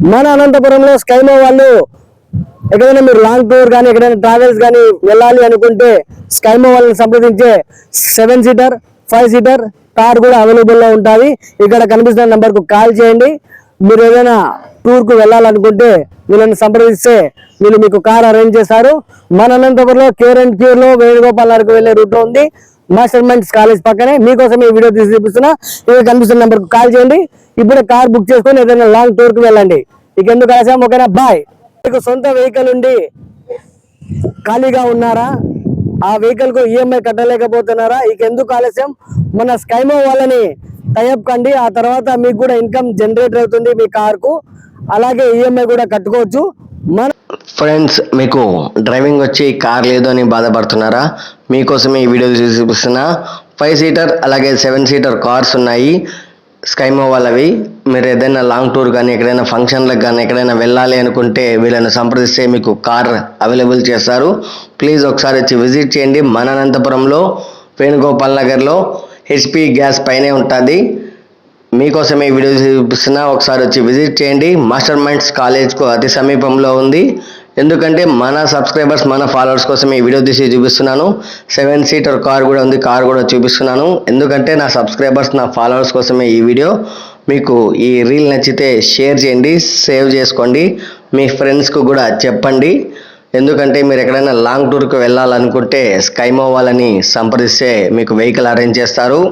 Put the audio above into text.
మన అనంతపురంలో స్కైమో వాళ్ళు ఎక్కడైనా మీరు లాంగ్ టూర్ కానీ ఎక్కడైనా ట్రావెల్స్ కానీ వెళ్ళాలి అనుకుంటే స్కైమో వాళ్ళని సంప్రదించే 7 సీటర్ 5 సీటర్ కార్ కూడా అవైలబుల్లో ఉంటుంది. ఇక్కడ కనిపిస్తున్న నెంబర్కు కాల్ చేయండి. మీరు ఏదైనా టూర్కు వెళ్ళాలనుకుంటే వీళ్ళని సంప్రదిస్తే వీళ్ళు మీకు కార్ అరేంజ్ చేస్తారు. మన అనంతపురంలో కేర్ అండ్ క్యూర్లో వేణుగోపాల్ నగర్కు వెళ్ళే రూట్లో ఉంది. మాస్టర్ మైండ్స్ కాలేజ్ పక్కనే. మీకోసం ఈ వీడియో తీసి చూపిస్తున్నా. ఇక్కడ కనిపిస్తున్న నెంబర్కు కాల్ చేయండి. ఇప్పుడే కార్ బుక్ చేసుకొని ఏదైనా లాంగ్ టూర్కి వెళ్ళండి. ఇక ఎందుకు ఆలస్యం? ఓకేనా? బాయ్. మీకు సొంత వెహికల్ ఉండి ఖాళీగా ఉన్నారా? ఆ వెహికల్ కు ఈఎంఐ కట్టలేకపోతున్నారా? ఇక ఎందుకు ఆలస్యం? మన స్కైమో వాళ్ళని టైఅప్ కండి. ఆ తర్వాత మీకు కూడా ఇన్కమ్ జనరేట్ అవుతుంది మీ కార్కు. అలాగే ఈఎంఐ కూడా కట్టుకోవచ్చు. మన ఫ్రెండ్స్, మీకు డ్రైవింగ్ వచ్చి కార్ లేదు అని బాధపడుతున్నారా? మీకోసమే ఈ వీడియో చూపిస్తున్నా. 5 సీటర్ అలాగే 7 సీటర్ కార్స్ ఉన్నాయి స్కైమో వాళ్ళవి. మీరు ఏదైనా లాంగ్ టూర్ కానీ ఎక్కడైనా ఫంక్షన్లకు కానీ ఎక్కడైనా వెళ్ళాలి అనుకుంటే వీళ్ళని సంప్రదిస్తే మీకు కార్ అవైలబుల్ చేస్తారు. ప్లీజ్ ఒకసారి వచ్చి విజిట్ చేయండి. మన అనంతపురంలో వేణుగోపాల్ నగర్లో హెచ్పి గ్యాస్ పైనే ఉంటుంది. మీకోసమే ఈ వీడియో చూపిస్తున్నా. ఒకసారి వచ్చి విజిట్ చేయండి. మాస్టర్ మైండ్స్ కాలేజ్కు అతి సమీపంలో ఉంది. ఎందుకంటే మన సబ్స్క్రైబర్స్ మన ఫాలోవర్స్ కోసం ఈ వీడియో తీసి చూపిస్తున్నాను. 7 సీటర్ కార్ కూడా ఉంది, కార్ కూడా చూపిస్తున్నాను. ఎందుకంటే నా సబ్స్క్రైబర్స్ నా ఫాలోవర్స్ కోసమే ఈ వీడియో. మీకు ఈ రీల్ నచ్చితే షేర్ చేయండి, సేవ్ చేసుకోండి, మీ ఫ్రెండ్స్కు కూడా చెప్పండి. ఎందుకంటే మీరు ఎక్కడైనా లాంగ్ టూర్కి వెళ్ళాలనుకుంటే స్కైమో వాళ్ళని సంప్రదిస్తే మీకు వెహికల్ అరేంజ్ చేస్తారు.